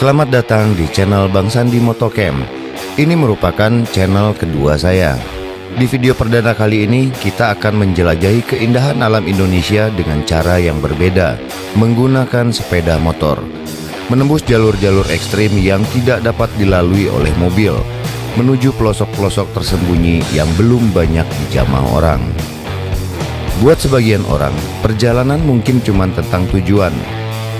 Selamat datang di channel Bang Sandi Motocamp. Ini merupakan channel kedua saya. Di video perdana kali ini kita akan menjelajahi keindahan alam Indonesia dengan cara yang berbeda, menggunakan sepeda motor. Menembus jalur-jalur ekstrim yang tidak dapat dilalui oleh mobil, menuju pelosok-pelosok tersembunyi yang belum banyak dijamah orang. Buat sebagian orang, perjalanan mungkin cuma tentang tujuan.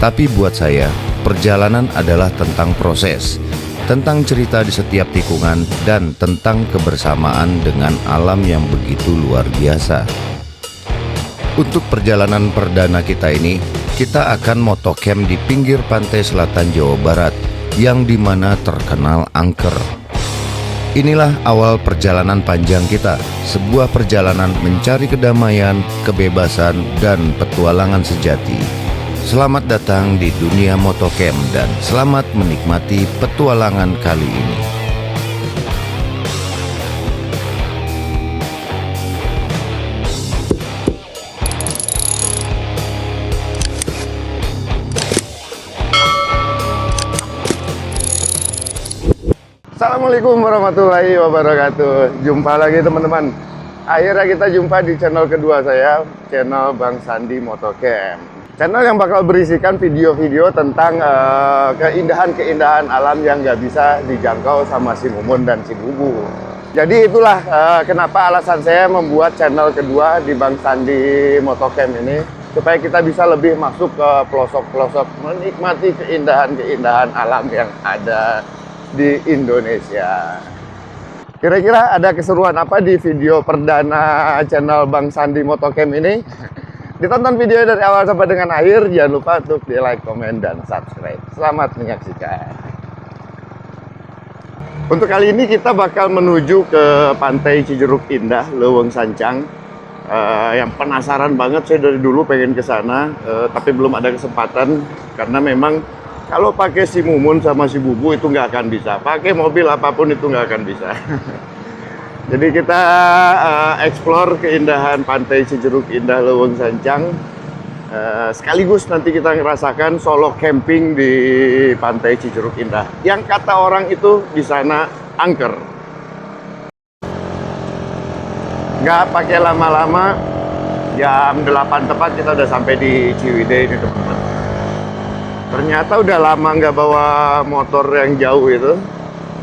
Tapi buat saya, perjalanan adalah tentang proses, tentang cerita di setiap tikungan, dan tentang kebersamaan dengan alam yang begitu luar biasa. Untuk perjalanan perdana kita ini, kita akan motocamp di pinggir pantai selatan Jawa Barat, yang dimana terkenal angker. Inilah awal perjalanan panjang kita, sebuah perjalanan mencari kedamaian, kebebasan, dan petualangan sejati. Selamat datang di dunia motocamp dan selamat menikmati petualangan kali ini. Assalamualaikum warahmatullahi wabarakatuh. Jumpa lagi teman-teman. Akhirnya kita jumpa di channel kedua saya, channel Bang Sandi Motocamp. Channel yang bakal berisikan video-video tentang keindahan-keindahan alam yang nggak bisa dijangkau sama si Mumun dan si Bubu. Jadi itulah kenapa alasan saya membuat channel kedua di Bang Sandi Motocamp ini, supaya kita bisa lebih masuk ke pelosok-pelosok, menikmati keindahan-keindahan alam yang ada di Indonesia. Kira-kira ada keseruan apa di video perdana channel Bang Sandi Motocamp ini? Ditonton video dari awal sampai dengan akhir. Jangan lupa untuk di like, komen, dan subscribe. Selamat menyaksikan. Untuk kali ini kita bakal menuju ke Pantai Cijeruk Indah, Leuweung Sancang. Yang penasaran banget, saya dari dulu pengen ke sana, tapi belum ada kesempatan karena memang kalau pakai si Mumun sama si Bubu itu nggak akan bisa. Pakai mobil apapun itu nggak akan bisa. Jadi kita explore keindahan Pantai Cijeruk Indah Leuweung Sancang. Sekaligus nanti kita ngerasakan solo camping di Pantai Cijeruk Indah. Yang kata orang itu di sana angker. Nggak pakai lama-lama, jam 8 tepat kita udah sampai di Ciwidey ini teman-teman. Ternyata udah lama nggak bawa motor yang jauh itu.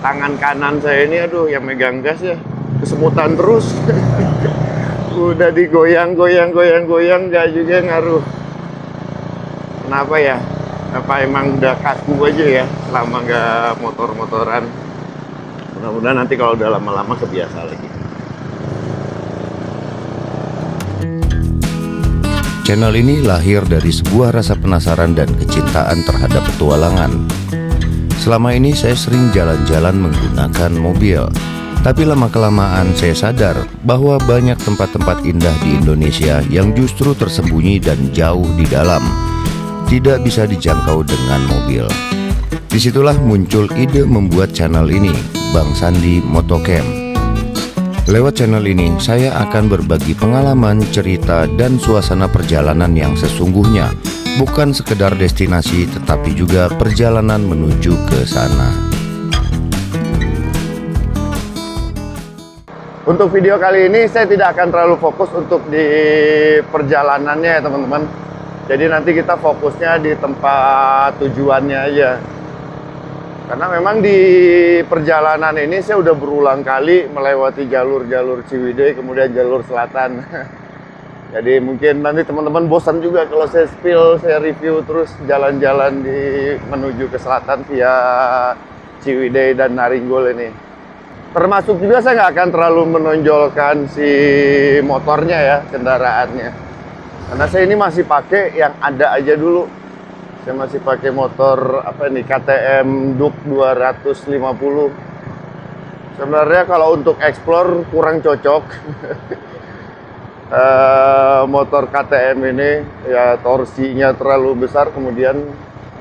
Tangan kanan saya ini, aduh, yang megang gas ya kesemutan terus. Udah digoyang-goyang nggak juga ngaruh. Kenapa ya? Apa emang udah kaku aja ya lama nggak motor-motoran. Mudah-mudahan nanti kalau udah lama-lama kebiasa lagi. Channel ini lahir dari sebuah rasa penasaran dan kecintaan terhadap petualangan. Selama ini saya sering jalan-jalan menggunakan mobil, tapi lama-kelamaan saya sadar bahwa banyak tempat-tempat indah di Indonesia yang justru tersembunyi dan jauh di dalam, tidak bisa dijangkau dengan mobil. Disitulah muncul ide membuat channel ini, Bang Sandi Motocamp. Lewat channel ini, saya akan berbagi pengalaman, cerita, dan suasana perjalanan yang sesungguhnya. Bukan sekedar destinasi, tetapi juga perjalanan menuju ke sana. Untuk video kali ini, saya tidak akan terlalu fokus untuk di perjalanannya ya teman-teman. Jadi nanti kita fokusnya di tempat tujuannya aja. Karena memang di perjalanan ini saya udah berulang kali melewati jalur-jalur Ciwidey, kemudian jalur selatan. Jadi mungkin nanti teman-teman bosan juga kalau saya spill, saya review terus jalan-jalan menuju ke selatan via Ciwidey dan Naringgol ini. Termasuk juga saya nggak akan terlalu menonjolkan si motornya ya, kendaraannya. Karena saya ini masih pakai yang ada aja dulu. Saya masih pakai motor apa ini, KTM Duke 250. Sebenarnya kalau untuk explore kurang cocok. Motor KTM ini ya torsinya terlalu besar, kemudian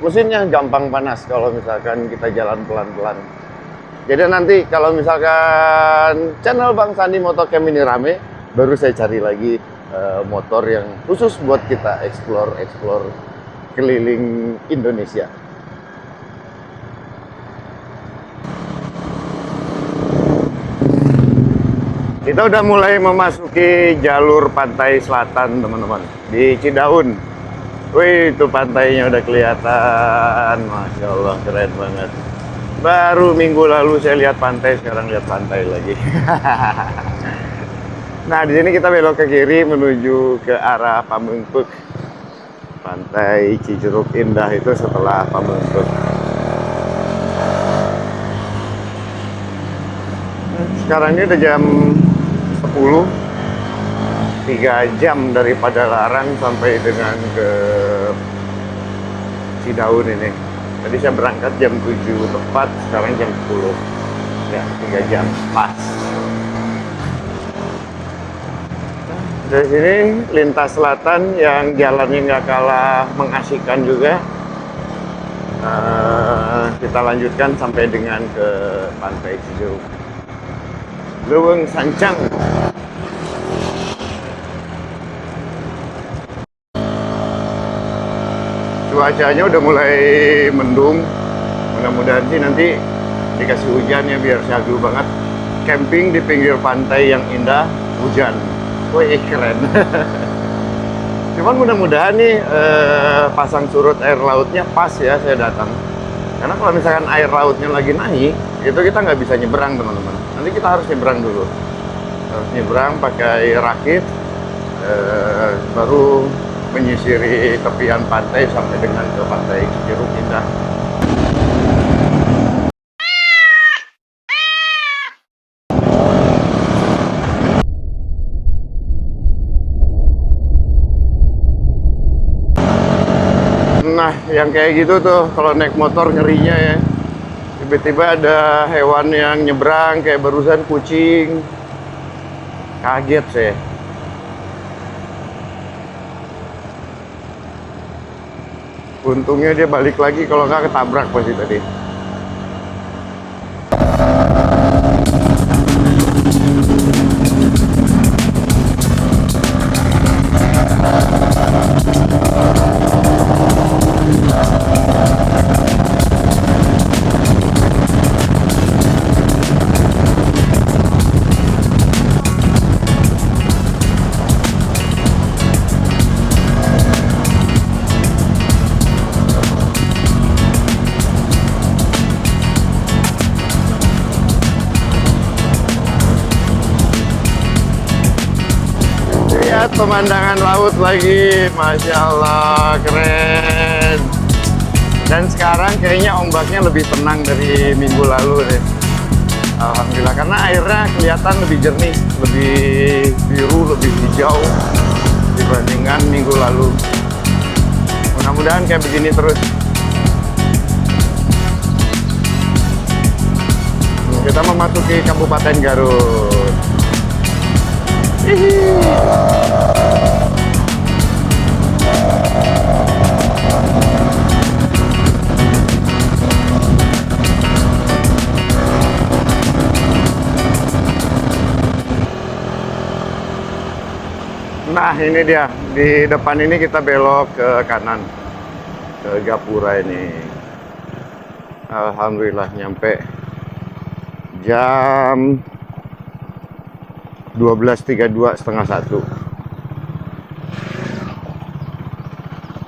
mesinnya gampang panas kalau misalkan kita jalan pelan-pelan. Jadi nanti kalau misalkan channel Bang Sandi Motocamp ini rame, baru saya cari lagi motor yang khusus buat kita explore keliling Indonesia. Kita udah mulai memasuki jalur pantai selatan, teman-teman. Di Cidaun. Wih, itu pantainya udah kelihatan. Masya Allah, keren banget. Baru minggu lalu saya lihat pantai, sekarang lihat pantai lagi. Nah, di sini kita belok ke kiri menuju ke arah Pamengpeuk. Pantai Cijeruk Indah itu setelah Pamengpeuk. Sekarang ini udah jam 10, 3 jam dari Padalarang sampai dengan ke Cidaun ini. Tadi saya berangkat jam 7 tepat, sekarang jam 10. Ya, 3 jam pas. Dari sini lintas selatan yang jalannya nggak kalah mengasihkan juga. Kita lanjutkan sampai dengan ke Pantai Cijeruk. Leuweung Sancang. Cuacanya udah mulai mendung. Mudah-mudahan sih nanti dikasih hujan ya biar syahdu banget. Camping di pinggir pantai yang indah, hujan. Wih, keren. Cuman mudah-mudahan nih pasang surut air lautnya pas ya saya datang. Karena kalau misalkan air lautnya lagi naik, itu kita nggak bisa nyebrang, teman-teman. Nanti kita harus nyebrang dulu. Harus nyebrang pakai rakit, baru menyisiri tepian pantai sampai dengan ke Pantai Cijeruk Indah. Nah, yang kayak gitu tuh kalau naik motor ngerinya ya. Tiba-tiba ada hewan yang nyebrang kayak barusan kucing. Kaget saya. Untungnya dia balik lagi, kalau nggak ketabrak pasti tadi. Lihat pemandangan laut lagi, Masya Allah, keren. Dan sekarang kayaknya ombaknya lebih tenang dari minggu lalu deh. Alhamdulillah, karena airnya kelihatan lebih jernih, lebih biru, lebih hijau dibandingkan minggu lalu. Mudah-mudahan kayak begini terus. Kita memasuki Kabupaten Garut. Nah, ini dia. Di depan ini kita belok ke kanan. Ke Gapura ini. Alhamdulillah nyampe jam 12.32, setengah 1.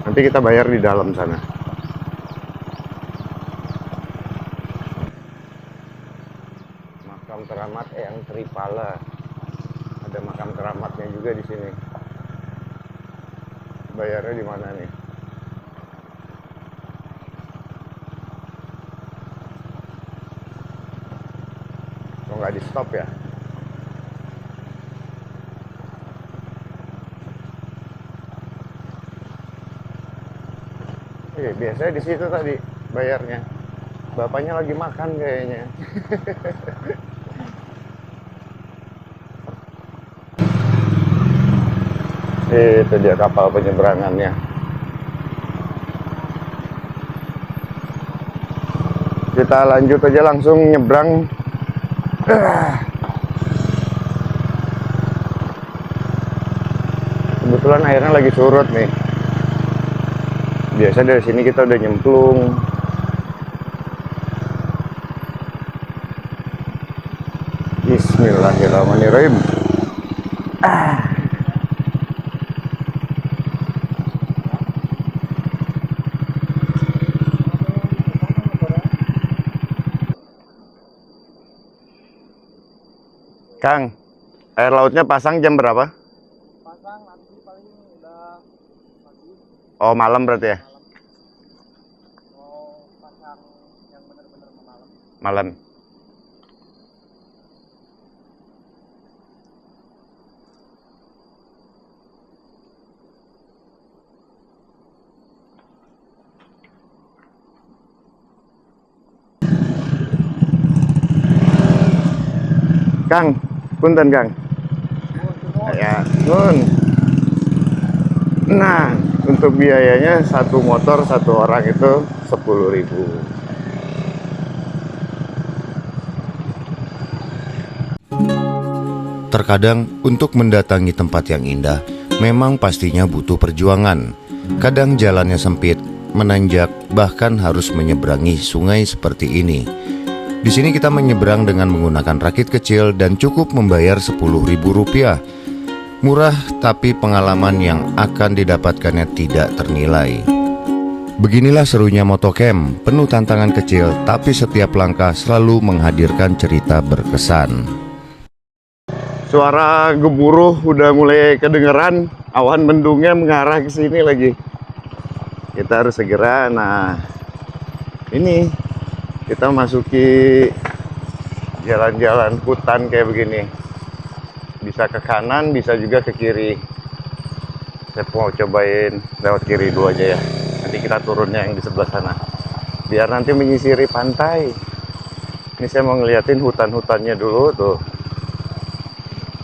Nanti kita bayar di dalam sana. Makam keramat Eyang Tripala. Ada makam keramatnya juga di sini. Bayarnya di mana nih? Kok nggak di stop ya? Biasanya di situ tadi bayarnya. Bapaknya lagi makan kayaknya. Itu dia kapal penyeberangannya. Kita lanjut aja langsung nyebrang. Kebetulan airnya lagi surut nih. Biasa dari sini kita udah nyemplung. Bismillahirrahmanirrahim. Kang, air lautnya pasang jam berapa? Pasang nanti paling udah pagi. Oh, malam berarti ya? Mau pasang yang bener-bener malam. Malam. Kang, punten Kang. Ya, nun. Nah, untuk biayanya satu motor satu orang itu 10.000. Terkadang untuk mendatangi tempat yang indah memang pastinya butuh perjuangan. Kadang jalannya sempit, menanjak, bahkan harus menyeberangi sungai seperti ini. Di sini kita menyeberang dengan menggunakan rakit kecil dan cukup membayar Rp10.000. Murah, tapi pengalaman yang akan didapatkannya tidak ternilai. Beginilah serunya motocamp, penuh tantangan kecil, tapi setiap langkah selalu menghadirkan cerita berkesan. Suara gemuruh udah mulai kedengeran, awan mendungnya mengarah ke sini lagi. Kita harus segera. Nah, ini kita masuki jalan-jalan hutan kayak begini. Bisa ke kanan, bisa juga ke kiri. Saya mau cobain lewat kiri dulu aja ya. Nanti kita turunnya yang di sebelah sana. Biar nanti menyisiri pantai. Ini saya mau ngeliatin hutan-hutannya dulu tuh.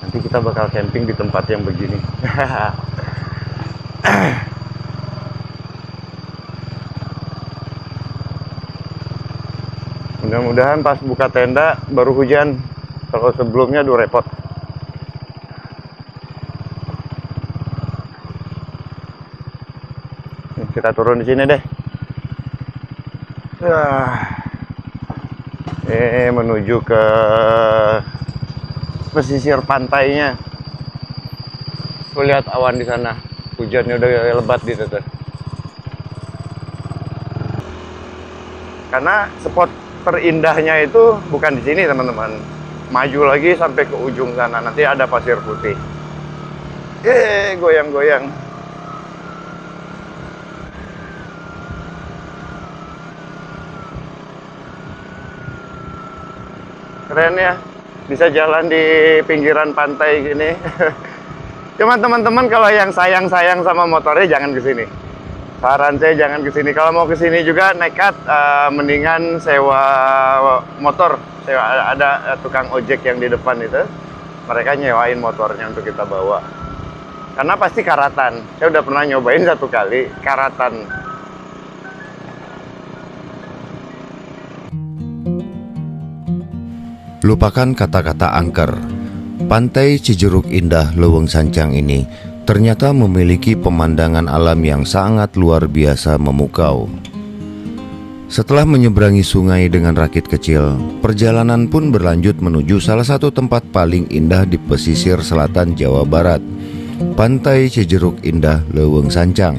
Nanti kita bakal camping di tempat yang begini. Mudah-mudahan pas buka tenda baru hujan. Kalau sebelumnya aduh repot. Kita turun di sini deh. Menuju ke pesisir pantainya. Tuh lihat awan di sana. Hujannya udah lebat di situ. Karena spot terindahnya itu bukan di sini, teman-teman. Maju lagi sampai ke ujung sana. Nanti ada pasir putih. Goyang-goyang. Keren ya, bisa jalan di pinggiran pantai gini. Cuma teman-teman kalau yang sayang-sayang sama motornya jangan ke sini. Saran saya jangan ke sini. Kalau mau ke sini juga nekat, mendingan sewa motor. Sewa, ada tukang ojek yang di depan itu. Mereka nyewain motornya untuk kita bawa. Karena pasti karatan. Saya udah pernah nyobain satu kali, karatan. Lupakan kata-kata angker. Pantai Cijeruk Indah Leuweung Sancang ini ternyata memiliki pemandangan alam yang sangat luar biasa memukau. Setelah menyeberangi sungai dengan rakit kecil, perjalanan pun berlanjut menuju salah satu tempat paling indah di pesisir selatan Jawa Barat, Pantai Cijeruk Indah Leuweung Sancang.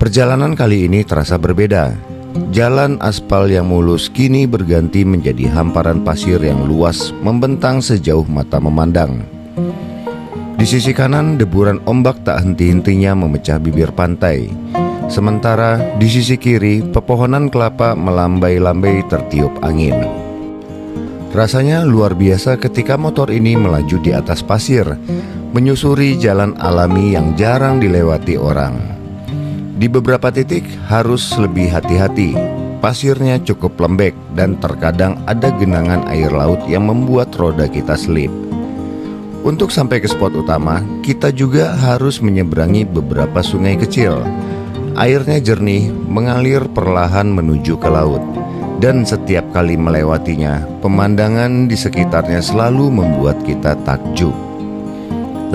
Perjalanan kali ini terasa berbeda. Jalan aspal yang mulus kini berganti menjadi hamparan pasir yang luas membentang sejauh mata memandang. Di sisi kanan, deburan ombak tak henti-hentinya memecah bibir pantai. Sementara di sisi kiri, pepohonan kelapa melambai-lambai tertiup angin. Rasanya luar biasa ketika motor ini melaju di atas pasir, menyusuri jalan alami yang jarang dilewati orang. Di beberapa titik harus lebih hati-hati. Pasirnya cukup lembek dan terkadang ada genangan air laut yang membuat roda kita selip. Untuk sampai ke spot utama, kita juga harus menyeberangi beberapa sungai kecil. Airnya jernih, mengalir perlahan menuju ke laut. Dan setiap kali melewatinya, pemandangan di sekitarnya selalu membuat kita takjub.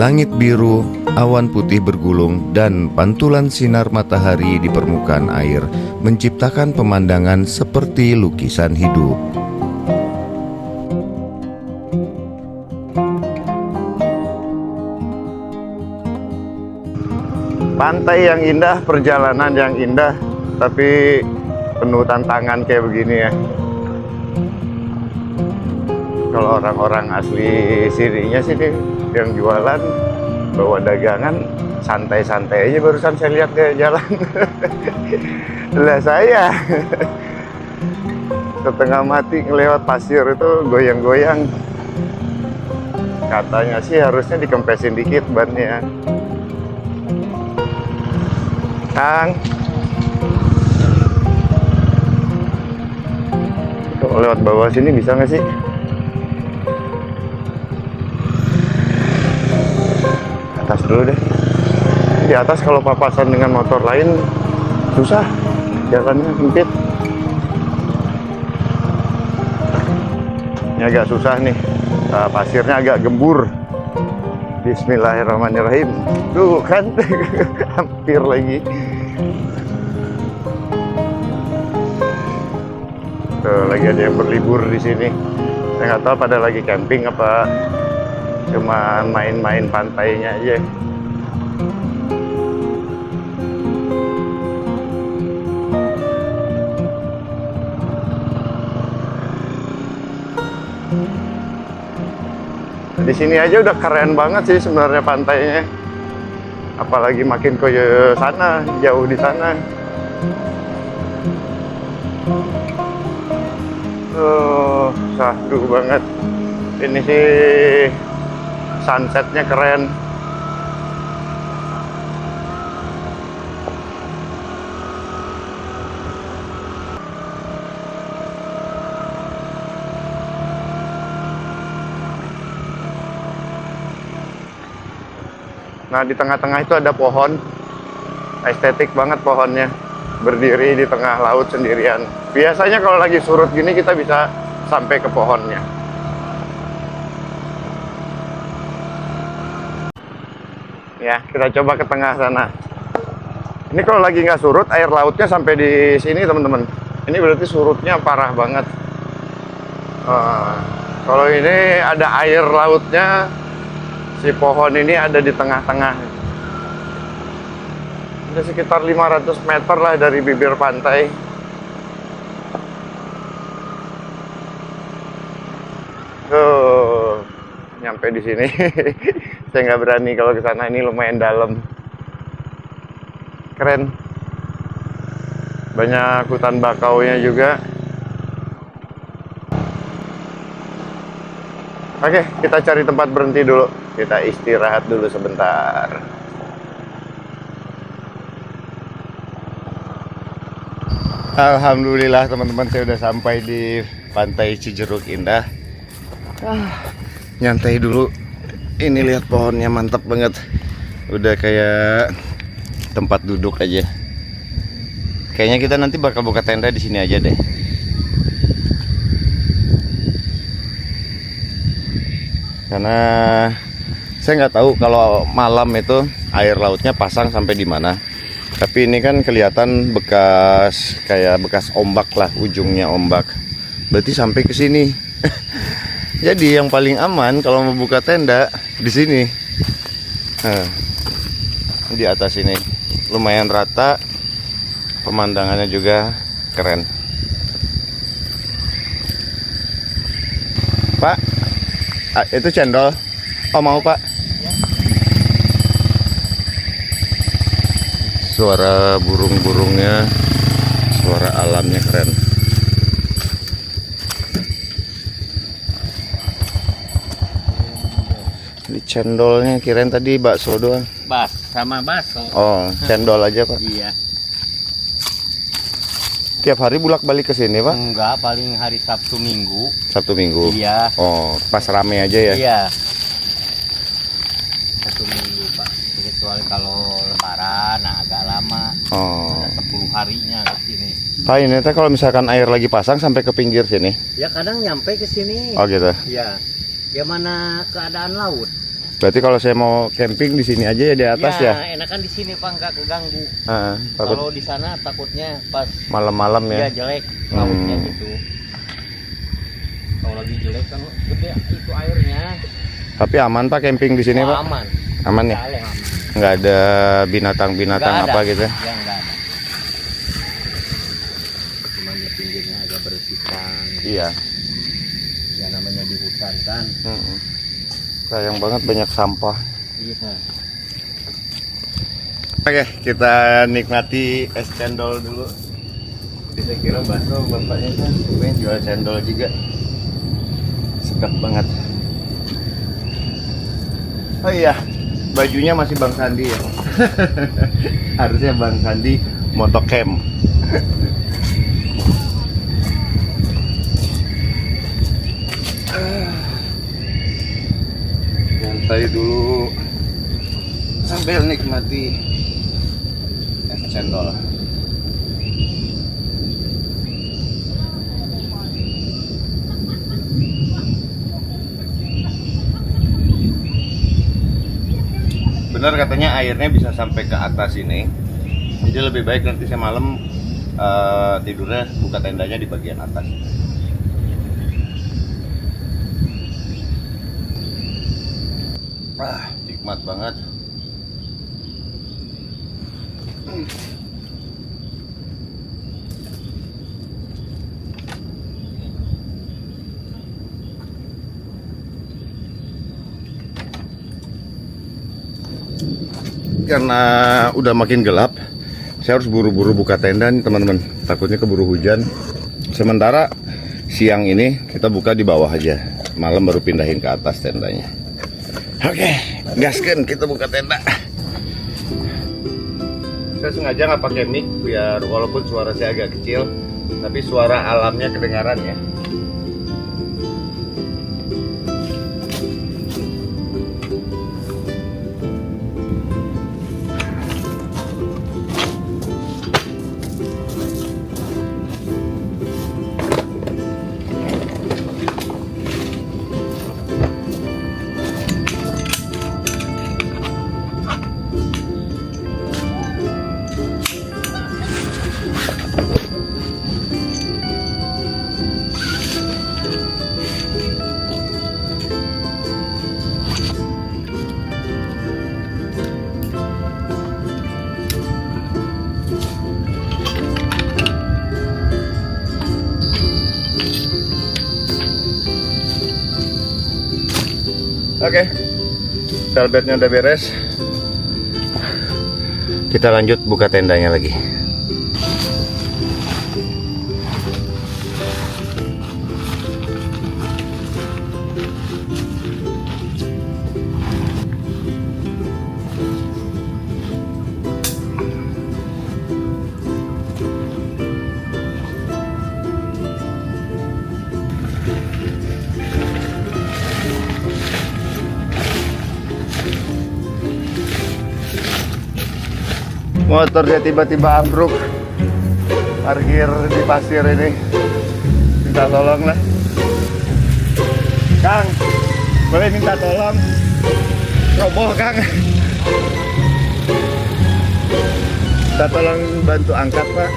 Langit biru, awan putih bergulung, dan pantulan sinar matahari di permukaan air menciptakan pemandangan seperti lukisan hidup. Pantai yang indah, perjalanan yang indah, tapi penuh tantangan kayak begini ya. Kalau orang-orang asli sininya sih nih, yang jualan bawa dagangan santai-santai aja, barusan saya lihat dia jalan. Lah saya setengah mati ngelewat pasir itu goyang-goyang. Katanya sih harusnya dikempesin dikit bannya. Kang, kalau lewat bawah sini bisa nggak sih? Atas dulu deh. Di atas kalau papasan dengan motor lain susah, jalannya sempit. Ini agak susah nih, pasirnya agak gembur. Bismillahirrahmanirrahim. Tuh kan, hampir lagi. Tuh, lagi ada yang berlibur di sini. Saya nggak tahu pada lagi camping apa cuma main-main pantainya aja. Di sini aja udah keren banget sih sebenarnya pantainya. Apalagi makin ke sana, jauh di sana. Sahdu banget. Ini sih sunsetnya keren. Nah, di tengah-tengah itu ada pohon. Estetik banget pohonnya. Berdiri di tengah laut sendirian. Biasanya kalau lagi surut gini kita bisa sampai ke pohonnya. Ya, kita coba ke tengah sana. Ini kalau lagi nggak surut, air lautnya sampai di sini, teman-teman. Ini berarti surutnya parah banget. Kalau ini ada air lautnya, si pohon ini ada di tengah-tengah. Ada sekitar 500 meter lah dari bibir pantai. Tuh, nyampe di sini. Saya nggak berani kalau ke sana, ini lumayan dalam. Keren. Banyak hutan bakaunya juga. Oke, kita cari tempat berhenti dulu. Kita istirahat dulu sebentar. Alhamdulillah teman-teman, saya udah sampai di Pantai Cijeruk Indah. Nyantai dulu. Ini lihat pohonnya mantap banget. Udah kayak tempat duduk aja. Kayaknya kita nanti bakal buka tenda di sini aja deh. Karena saya nggak tahu kalau malam itu air lautnya pasang sampai di mana. Tapi ini kan kelihatan bekas, kayak bekas ombak lah, ujungnya ombak. Berarti sampai ke sini. Jadi yang paling aman kalau mau buka tenda di sini. Di atas ini lumayan rata, pemandangannya juga keren. Pak, itu cendol. Oh, mau Pak? Suara burung-burungnya, suara alamnya keren. Ini cendolnya, kirain tadi bakso doang. Sama bakso. Oh, cendol aja Pak. Iya. Tiap hari bolak-balik ke sini Pak? Enggak, paling hari Sabtu Minggu. Sabtu Minggu. Iya. Oh, pas rame aja ya? Iya. Sabtu Minggu Pak. Kecuali kalau Lebaran, nah agak lama. Oh. Ada 10 harinya ke sini. Pak, ini teh kalau misalkan air lagi pasang sampai ke pinggir sini? Ya kadang nyampe ke sini. Oh gitu. Iya. Gimana keadaan laut? Berarti kalau saya mau camping di sini aja ya, di atas ya? Ya, enakan di sini Pak, nggak keganggu. Takut Kalau di sana takutnya pas malam-malam ya? dia jelek lautnya gitu. Kalau lagi jelek kan gede itu airnya. Tapi aman Pak camping di sini Pak? Aman. Aman ya? Kaleng aman. Nggak ada binatang-binatang Nggak ada. apa gitu? Ya nggak ada. Cuma di pinggirnya agak bersihkan. Iya. Ya namanya di hutan kan. Sayang banget banyak sampah. Iya. Oke, kita nikmati es cendol dulu. Jadi saya kira bakso bapaknya kan pengen jual cendol juga. Sedap banget. Oh iya, bajunya masih Bang Sandi ya. Harusnya Bang Sandi motocamp. Santai dulu sambil nikmati es cendol. Benar katanya airnya bisa sampai ke atas ini. Jadi lebih baik nanti saya malam tidurnya buka tendanya di bagian atas. Nikmat banget. Karena udah makin gelap, saya harus buru-buru buka tenda nih teman-teman. Takutnya keburu hujan. Sementara siang ini kita buka di bawah aja. Malam baru pindahin ke atas tendanya. Oke, gaskan kita buka tenda. Saya sengaja nggak pakai mic biar walaupun suara saya agak kecil, tapi suara alamnya kedengaran ya. Oke, velvetnya udah beres. Kita lanjut buka tendanya lagi. Motornya tiba-tiba ambruk, parkir di pasir ini. Minta tolong lah, Kang, boleh minta tolong? Roboh Kang, minta tolong bantu angkat Pak.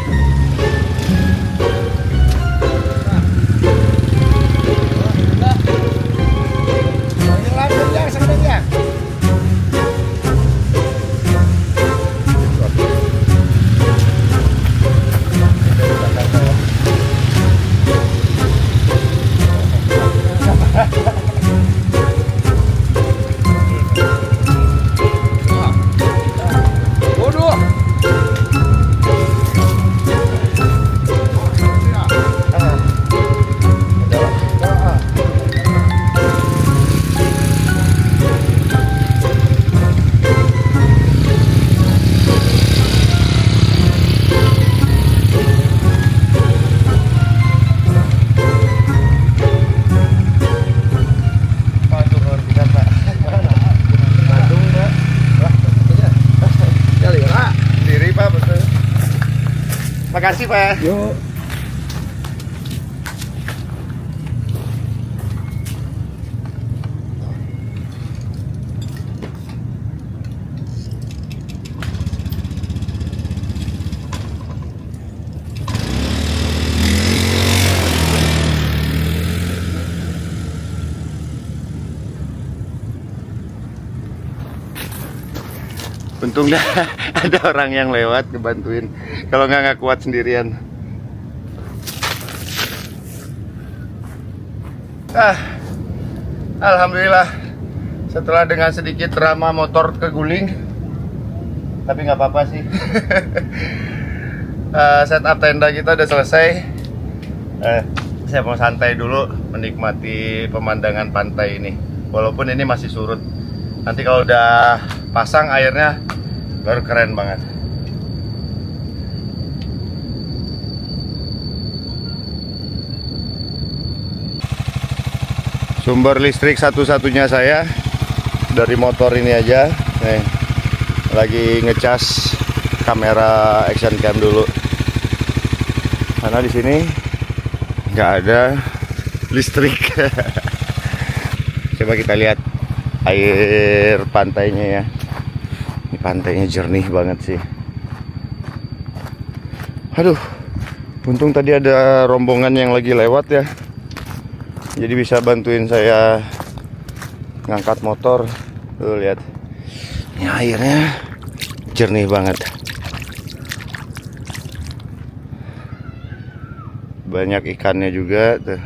Makasih Pak. Yuk. Untung dah ada orang yang lewat ngebantuin. Kalau nggak kuat sendirian. Alhamdulillah. Setelah dengan sedikit drama motor keguling, tapi nggak apa-apa sih. Setup tenda kita udah selesai. Saya mau santai dulu menikmati pemandangan pantai ini. Walaupun ini masih surut. Nanti kalau udah pasang airnya baru keren banget. Sumber listrik satu-satunya saya dari motor ini aja. Nih, lagi ngecas kamera action cam dulu. Karena di sini nggak ada listrik. Coba kita lihat air pantainya ya. Ini pantainya jernih banget sih. Aduh, untung tadi ada rombongan yang lagi lewat ya. Jadi bisa bantuin saya ngangkat motor. Tuh lihat. Ini airnya jernih banget. Banyak ikannya juga tuh.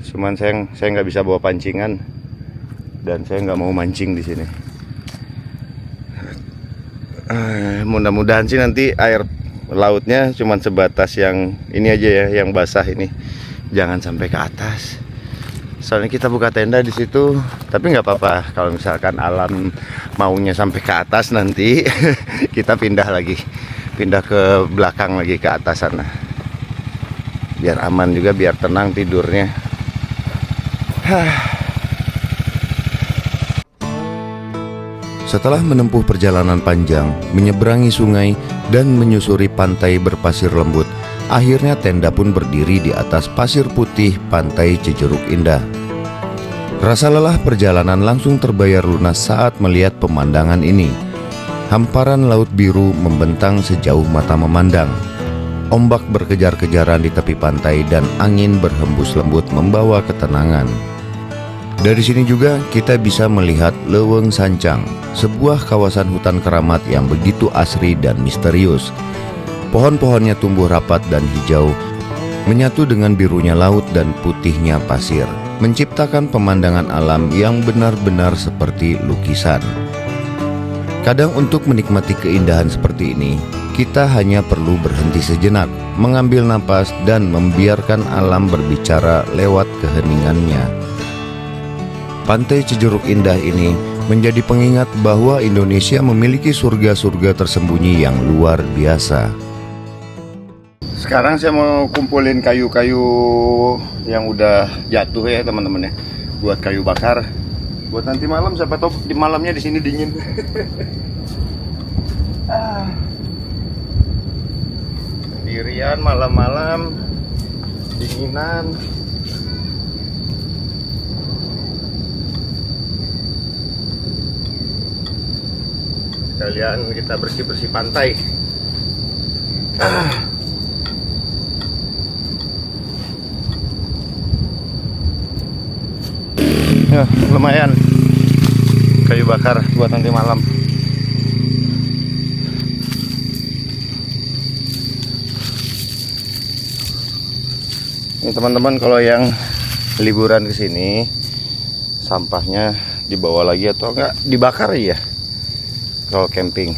Cuman saya nggak bisa bawa pancingan dan saya nggak mau mancing di sini. Mudah-mudahan sih nanti air lautnya cuman sebatas yang ini aja ya, yang basah ini. Jangan sampai ke atas. Soalnya kita buka tenda di situ, tapi nggak apa-apa kalau misalkan alam maunya sampai ke atas nanti kita pindah ke belakang lagi ke atas sana. Biar aman juga, biar tenang tidurnya. Setelah menempuh perjalanan panjang, menyeberangi sungai, dan menyusuri pantai berpasir lembut, akhirnya tenda pun berdiri di atas pasir putih pantai Cijeruk Indah. Rasa lelah perjalanan langsung terbayar lunas saat melihat pemandangan ini. Hamparan laut biru membentang sejauh mata memandang. Ombak berkejar-kejaran di tepi pantai dan angin berhembus lembut membawa ketenangan. Dari sini juga kita bisa melihat Leuweung Sancang, sebuah kawasan hutan keramat yang begitu asri dan misterius. Pohon-pohonnya tumbuh rapat dan hijau, menyatu dengan birunya laut dan putihnya pasir, menciptakan pemandangan alam yang benar-benar seperti lukisan. Kadang untuk menikmati keindahan seperti ini, kita hanya perlu berhenti sejenak, mengambil napas dan membiarkan alam berbicara lewat keheningannya. Pantai Cijeruk Indah ini menjadi pengingat bahwa Indonesia memiliki surga-surga tersembunyi yang luar biasa. Sekarang saya mau kumpulin kayu-kayu yang udah jatuh ya teman-teman ya, buat kayu bakar. Buat nanti malam, siapa tahu di malamnya di sini dingin. Sendirian malam-malam, dinginan. Sekalian kita bersih-bersih pantai. Ya, lumayan kayu bakar buat nanti malam. Ini teman-teman, kalau yang liburan ke sini sampahnya dibawa lagi atau enggak dibakar ya kalau camping.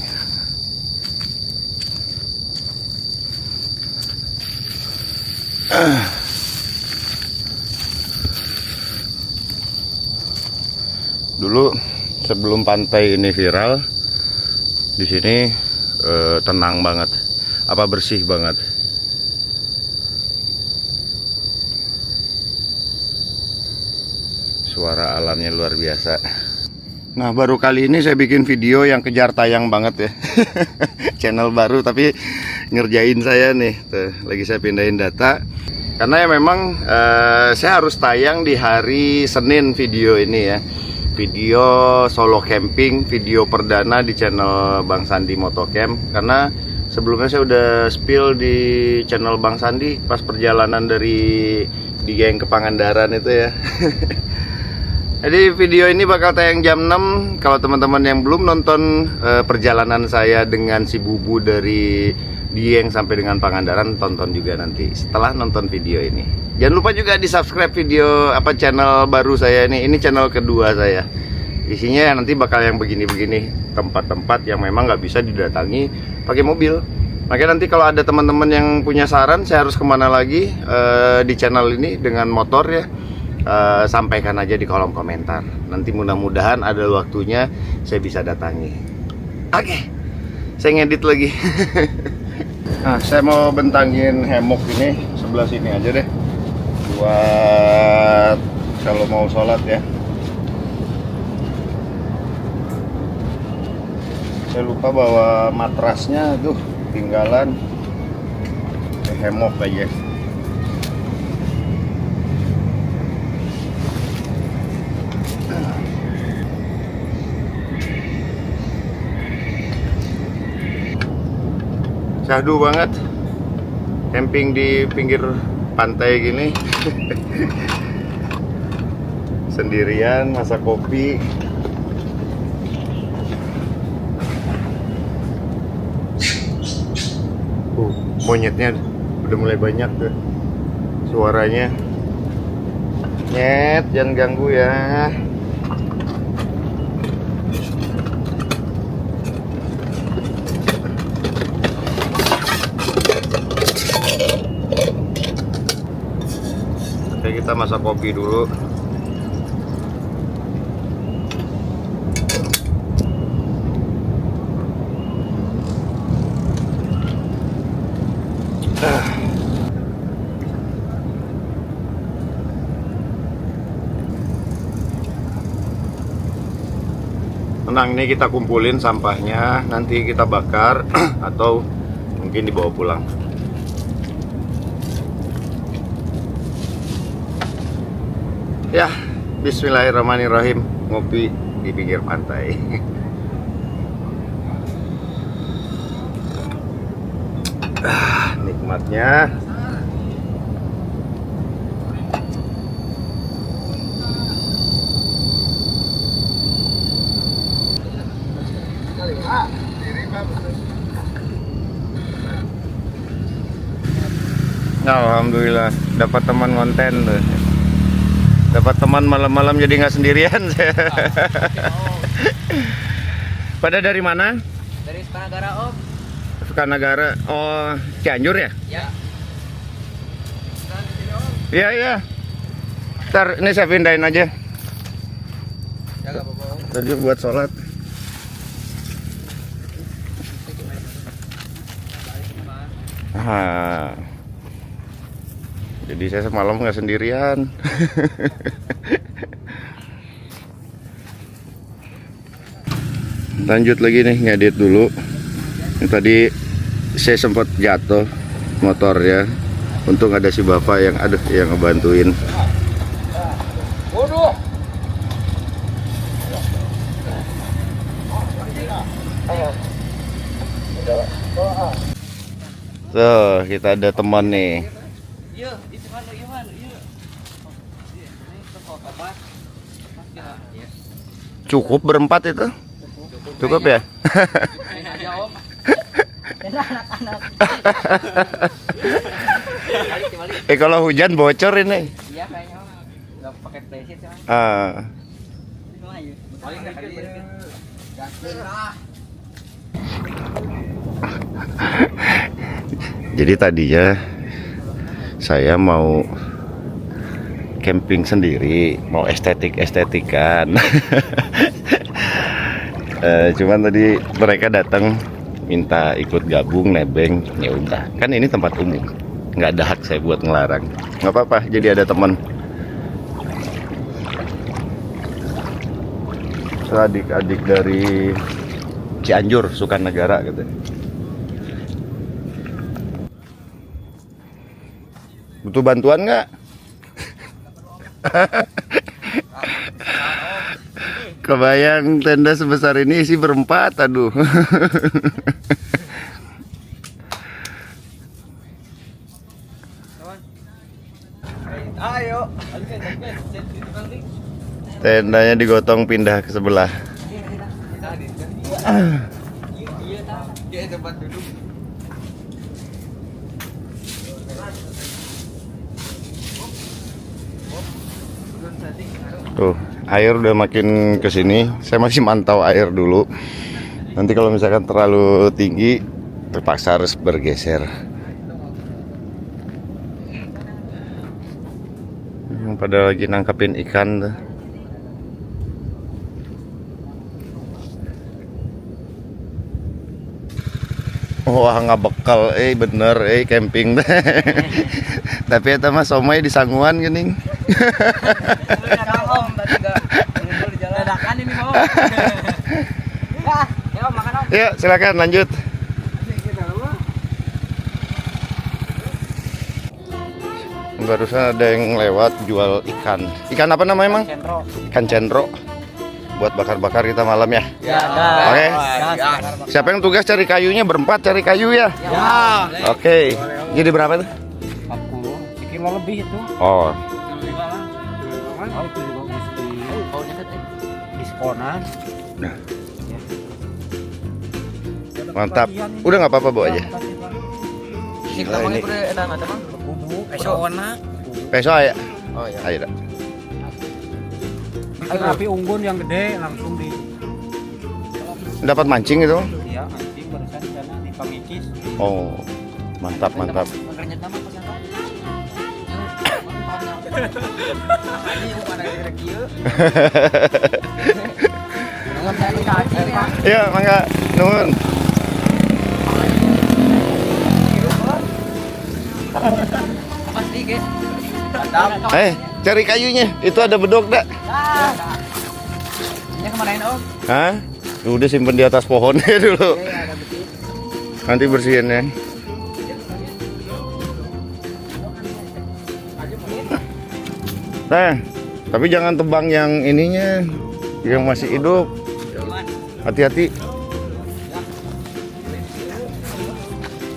Dulu sebelum pantai ini viral, di sini tenang banget, bersih banget. Suara alamnya luar biasa. Nah, baru kali ini saya bikin video yang kejar tayang banget ya. Channel baru tapi ngerjain saya nih. Tuh, lagi saya pindahin data. Karena ya memang saya harus tayang di hari Senin video ini ya. Video solo camping, video perdana di channel Bang Sandi Motocamp. Karena sebelumnya saya udah spill di channel Bang Sandi pas perjalanan dari Dieng ke Pangandaran itu ya. Jadi video ini bakal tayang jam 6. Kalau teman-teman yang belum nonton perjalanan saya dengan si Bubu dari Dieng sampai dengan Pangandaran, tonton juga nanti setelah nonton video ini. Jangan lupa juga di subscribe video channel baru saya ini. Ini channel kedua saya. Isinya nanti bakal yang begini-begini, tempat-tempat yang memang nggak bisa didatangi pakai mobil. Makanya nanti kalau ada teman-teman yang punya saran saya harus kemana lagi di channel ini dengan motor ya, sampaikan aja di kolom komentar. Nanti mudah-mudahan ada waktunya saya bisa datangi. Oke, saya ngedit lagi. Nah, saya mau bentangin hemok ini sebelah sini aja deh, buat kalau mau sholat ya. Saya lupa bawa matrasnya tuh, tinggalan hemok aja. Syahdu banget camping di pinggir pantai gini. Sendirian masak kopi. Monyetnya udah mulai banyak tuh suaranya. Nyet, jangan ganggu ya. Oke, kita masak kopi dulu. Tenang, ini kita kumpulin sampahnya, nanti kita bakar atau mungkin dibawa pulang. Ya, bismillahirrahmanirrahim, ngopi di pinggir pantai. Nikmatnya. Alhamdulillah dapat teman konten tuh. Dapat teman malam-malam jadi nggak sendirian. Pada dari mana? Dari Sukanagara, Om. Sukanagara. Oh, Cianjur ya? Ya. Iya, iya. Ntar ini saya pindahin aja. Ya nggak apa-apa, Om. Tadi buat sholat. Ah. Jadi saya semalam nggak sendirian. Lanjut lagi nih, ngedit dulu. Ini tadi saya sempat jatuh motornya. Untung ada si bapak yang yang ngebantuin. Tuh, kita ada teman nih. Cukup berempat itu? Cukup ya? Kalau hujan bocor ini. Iya kayaknya nggak pakai playset ya. Jadi tadinya saya mau camping sendiri, mau estetik-estetikan. Cuman tadi mereka datang minta ikut gabung nebeng, ya udah. Kan ini tempat umum, nggak ada hak saya buat ngelarang. Nggak apa-apa, jadi ada teman. Adik-adik dari Cianjur, Sukanagara gitu. Butuh bantuan nggak? Kebayang tenda sebesar ini isi berempat, aduh. Ayo. Tendanya digotong pindah ke sebelah. Tuh, air udah makin ke sini. Saya masih mantau air dulu. Nanti kalau misalkan terlalu tinggi, terpaksa harus bergeser. Pada lagi nangkepin ikan tuh. Wah, nggak bekal, bener, camping. Tapi eta mah somai di Sanguan geuning. Dadakan ini mau. Ya, makan Om. Ya, silakan lanjut. Barusan ada yang lewat jual ikan. Ikan apa namanya, Mang? Sentro. Ikan cendro. Buat bakar-bakar kita malam ya. Ya, Oke. Siapa yang tugas cari kayunya? Berempat cari kayu ya. Ya. Oke. Jadi berapa tuh? 40 sekilo lebih itu. Oh, Oh, itu juga mesti diskonan. nah. Mantap. Udah nggak apa-apa bawa aja. Gila ini. Besok ya. Oh iya. Ayo dah. Tapi unggun yang gede langsung di Dapat mancing itu? ya anjing barusan di sana di Pangikis. Oh, mantap mantap. Ya, mangga nuhun. Cari kayunya. Itu ada bedog dak? Ini kemanain Om? Hah? Udah simpen di atas pohonnya dulu. Nanti bersihin ya. Nah, tapi jangan tebang yang ininya, yang masih hidup. Hati-hati.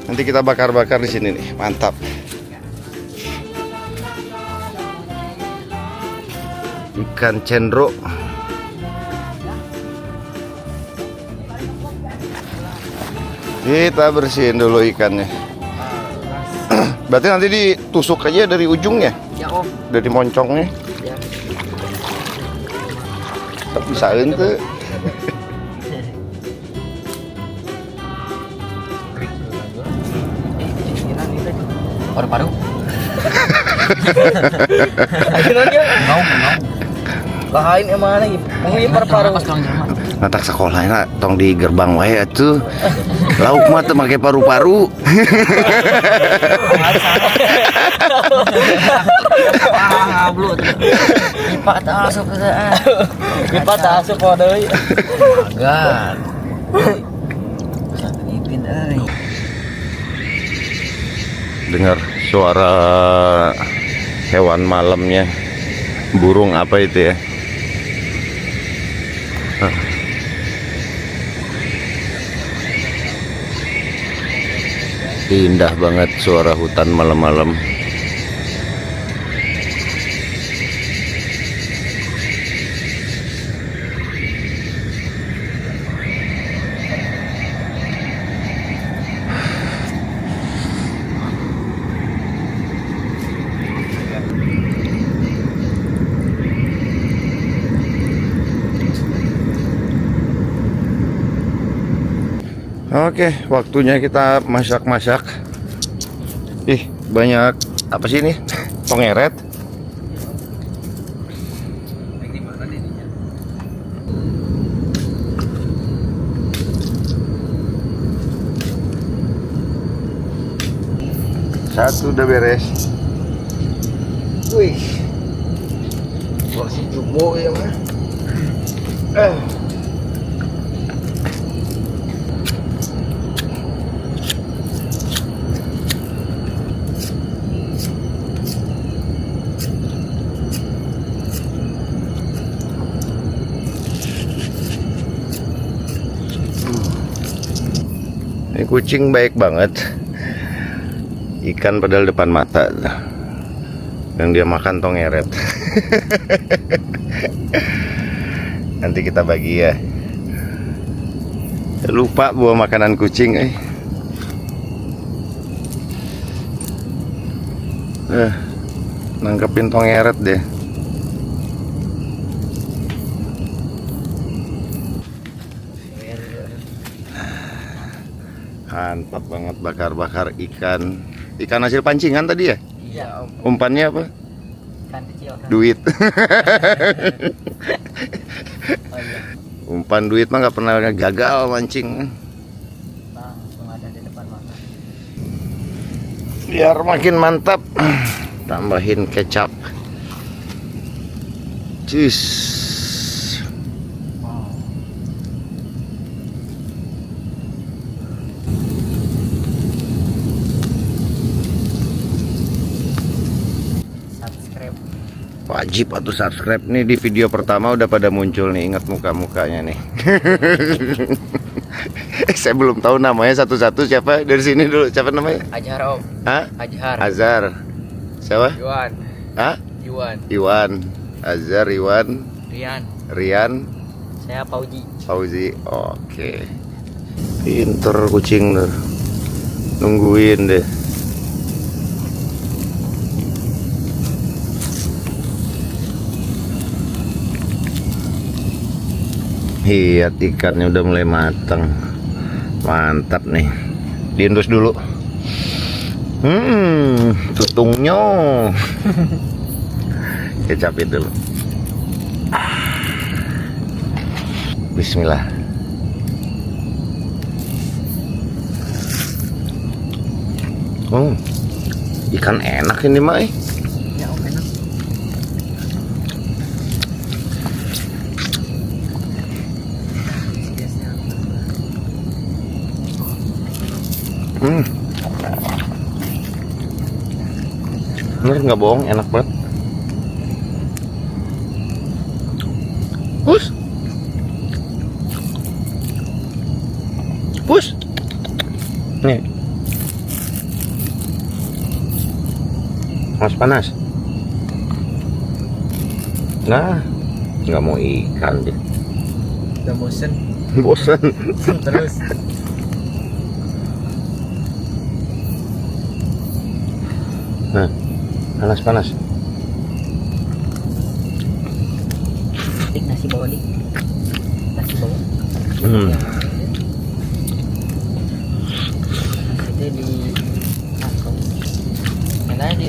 Nanti kita bakar-bakar di sini nih, mantap. Ikan cendro. Kita bersihin dulu ikannya. Berarti nanti ditusuk aja dari ujungnya, Ya Om. dari moncongnya. Ya. Tapi bisa ente. Paru-paru. Akhirnya mau. Lain emang lagi. Mungkin paru-paru. Natak sekolahnya tong di gerbang wae atuh. Lauk mah teu make paru-paru. Ngablut. Pipa teh asup ke sana. Pipa teh asup po deui. Magan. Ipin euy. Dengar suara hewan malamnya. Burung apa itu ya? Hah. Indah banget suara hutan malam-malam. Oke, waktunya kita masak-masak. Ih, banyak apa sih ini? Tongeret. Satu udah beres. Wih, porsi jumbo ya mah. Ini kucing baik banget. Ikan padahal depan mata. Yang dia makan tongeret. Nanti kita bagi ya. Lupa bawa makanan kucing nangkepin tongeret deh. Mantap banget bakar-bakar ikan. Ikan hasil pancingan tadi ya? Iya om. Umpannya apa? Ikan kecil kan. Duit. Oh iya. Umpan duit mah nggak pernah gagal mancing. Langsung ada di depan mata. Biar makin mantap, tambahin kecap. Cus. Wow. Subscribe. Wajib atau subscribe nih, di video pertama udah pada muncul nih, ingat muka-mukanya nih. Saya belum tahu namanya satu-satu siapa, dari sini dulu siapa namanya? Ajhar om. Hah? Ajhar. Azhar. Siapa? Iwan. Hah? Iwan. Iwan. Azhar, Iwan, Rian. Rian, Saya Pauji. Fauzi. Oke. Pinter kucing tuh. Nungguin deh. Lihat ikannya udah mulai matang. Mantap nih. Diendus dulu. Tutungnya. Kecapin dulu. Bismillah. Ikan enak ini mah. Ya om enak. Bener nggak bohong, enak banget. Pus. Pus. Nih. Mas panas. Nah, nggak mau ikan deh. Udah bosen. Bosan. Terus. Nah, panas. Dik nasi bawah dik. Nasi bawah. Itu di kantong. Yang lain di.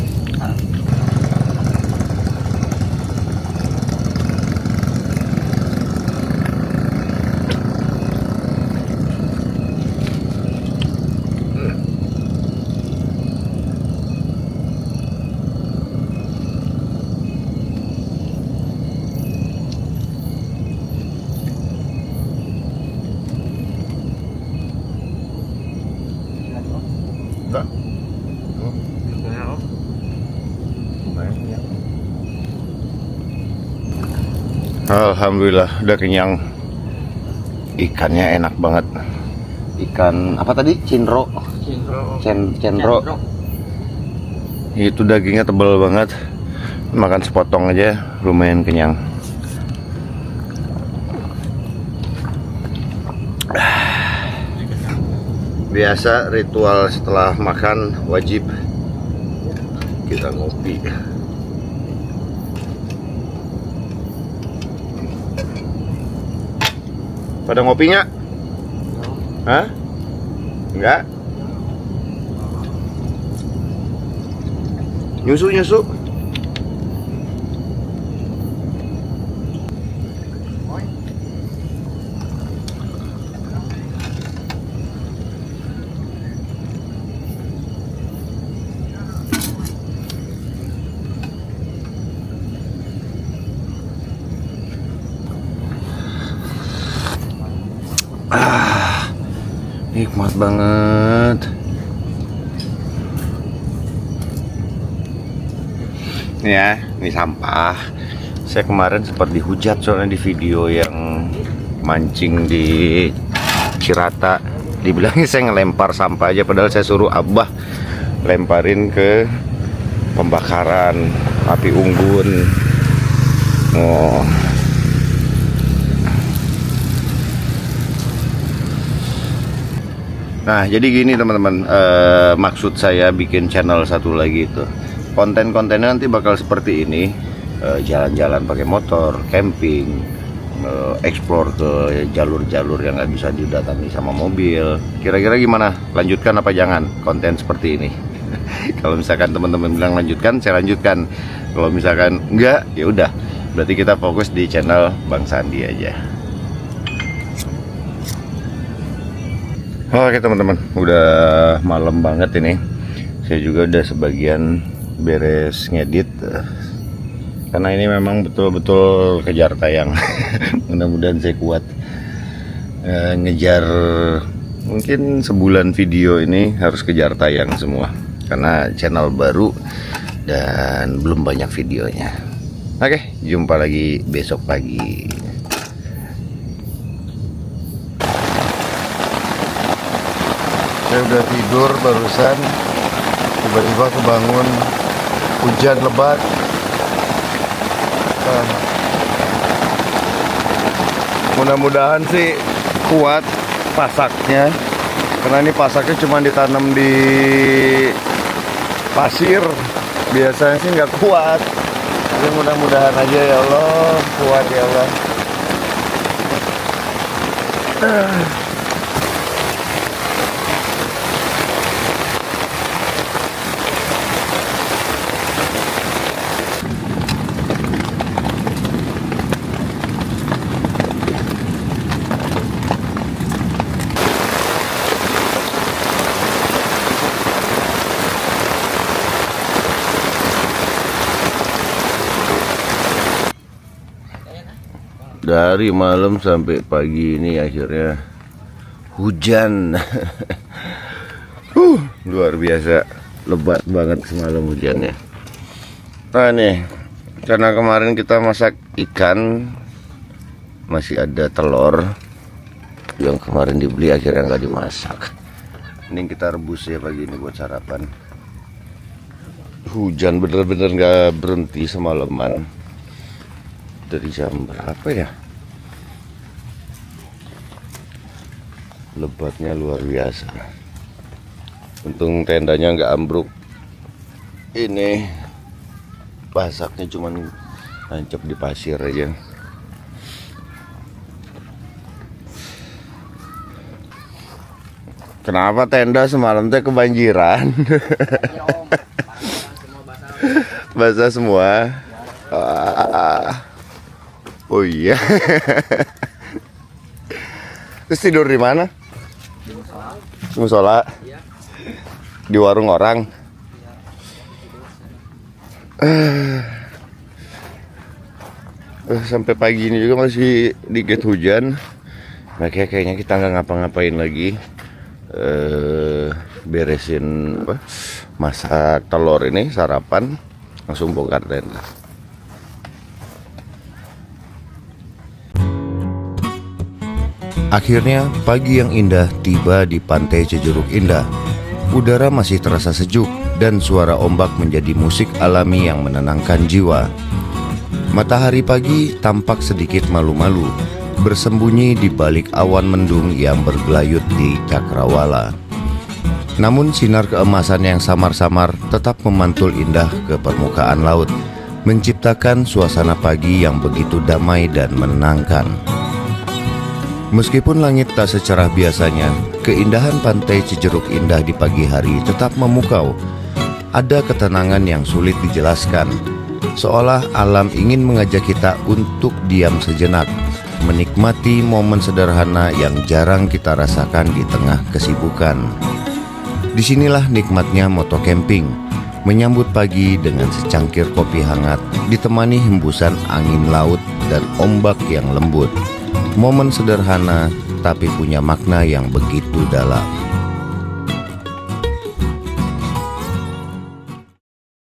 Alhamdulillah udah kenyang. Ikannya enak banget. Ikan apa tadi? Cinro. Cendro. Itu dagingnya tebal banget. Makan sepotong aja lumayan kenyang. Biasa ritual setelah makan wajib kita ngopi. Pada ngopi nggak? Hah? Enggak? Nyusu. Nikmat banget. Ya, ini sampah. Saya kemarin sempat dihujat soalnya di video yang mancing di Cirata. Dibilangnya saya ngelempar sampah aja, padahal saya suruh Abah lemparin ke pembakaran. api unggun. Oh. Nah, jadi gini teman-teman, maksud saya bikin channel satu lagi itu, konten-kontennya nanti bakal seperti ini, jalan-jalan pakai motor, camping, explore ke jalur-jalur yang nggak bisa didatangi sama mobil. Kira-kira gimana? Lanjutkan apa jangan konten seperti ini? Kalau misalkan teman-teman bilang lanjutkan, saya lanjutkan. Kalau misalkan enggak, ya udah. Berarti kita fokus di channel Bang Sandi aja. Oke teman-teman, udah malam banget ini. Saya juga udah sebagian beres ngedit, karena ini memang betul-betul kejar tayang. Mudah-mudahan saya kuat ngejar, mungkin sebulan video ini harus kejar tayang semua, karena channel baru dan belum banyak videonya. Oke, jumpa lagi besok pagi. Saya udah tidur barusan, tiba-tiba kebangun hujan lebat. Mudah-mudahan sih kuat pasaknya, karena ini pasaknya cuma ditanam di pasir, biasanya sih nggak kuat. Jadi mudah-mudahan aja ya Allah kuat ya Allah. Dari malam sampai pagi ini akhirnya hujan. Luar biasa, lebat banget semalam hujannya. Nah nih, karena kemarin kita masak ikan, masih ada telur yang kemarin dibeli akhirnya nggak dimasak. Ini kita rebus ya pagi ini buat sarapan. Hujan bener-bener nggak berhenti semalaman. Dari jam berapa ya? Lebatnya luar biasa. Untung tendanya nggak ambruk. Ini pasaknya cuman nancep di pasir aja. Kenapa tenda semalam teh kebanjiran? Basah semua. Oh iya. Terus tidur di mana? Di musola. Di warung orang. Sampai pagi ini juga masih dikit hujan. Makanya kayaknya kita nggak ngapa-ngapain lagi. Beresin apa? Masak telur ini sarapan, langsung bongkar tenda. Akhirnya pagi yang indah tiba di pantai Cijeruk Indah. Udara masih terasa sejuk dan suara ombak menjadi musik alami yang menenangkan jiwa. Matahari pagi tampak sedikit malu-malu, bersembunyi di balik awan mendung yang bergelayut di cakrawala. Namun sinar keemasan yang samar-samar tetap memantul indah ke permukaan laut, menciptakan suasana pagi yang begitu damai dan menenangkan. Meskipun langit tak secerah biasanya, keindahan pantai Cijeruk Indah di pagi hari tetap memukau. Ada ketenangan yang sulit dijelaskan, seolah alam ingin mengajak kita untuk diam sejenak, menikmati momen sederhana yang jarang kita rasakan di tengah kesibukan. Disinilah nikmatnya moto camping, menyambut pagi dengan secangkir kopi hangat, ditemani hembusan angin laut dan ombak yang lembut. Momen sederhana tapi punya makna yang begitu dalam.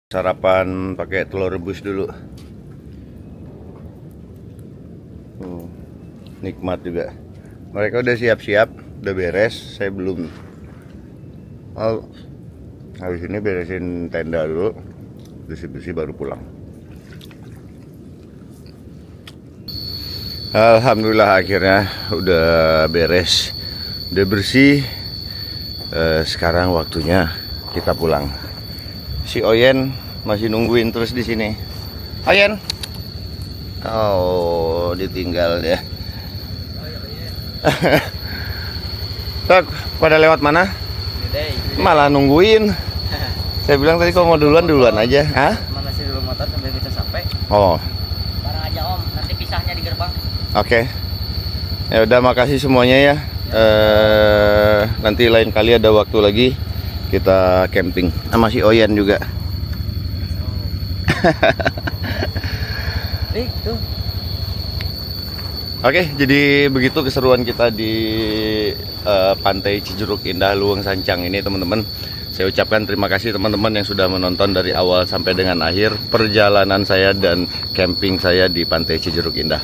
Sarapan pakai telur rebus dulu. Nikmat juga. Mereka udah siap-siap, udah beres, saya belum. Habis ini beresin tenda dulu, bersih-bersih baru pulang. Alhamdulillah akhirnya udah beres, udah bersih. Sekarang waktunya kita pulang. Si Oyen masih nungguin terus di sini. Oyen, oh ditinggal dia. Tak, pada lewat mana? Malah nungguin. Saya bilang tadi kalau mau duluan aja. Hah? Mana sih dulu motor sampai bisa sampai? Oh, Barang aja Om, nanti pisahnya di gerbang. oke. Ya udah, makasih semuanya ya. Nanti lain kali ada waktu lagi kita camping sama si Oyen juga. Tuh. Oke, jadi begitu keseruan kita di Pantai Cijeruk Indah Luwung Sancang ini, teman-teman. Saya ucapkan terima kasih teman-teman yang sudah menonton dari awal sampai dengan akhir perjalanan saya dan camping saya di Pantai Cijeruk Indah.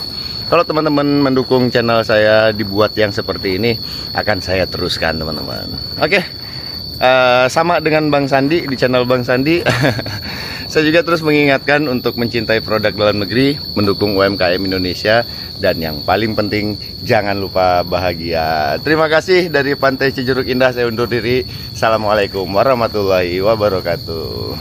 Kalau teman-teman mendukung channel saya dibuat yang seperti ini, akan saya teruskan, teman-teman. Oke, sama dengan Bang Sandi di channel Bang Sandi. Saya juga terus mengingatkan untuk mencintai produk dalam negeri, mendukung UMKM Indonesia, dan yang paling penting jangan lupa bahagia. Terima kasih dari Pantai Cijeruk Indah, saya undur diri. Assalamualaikum warahmatullahi wabarakatuh.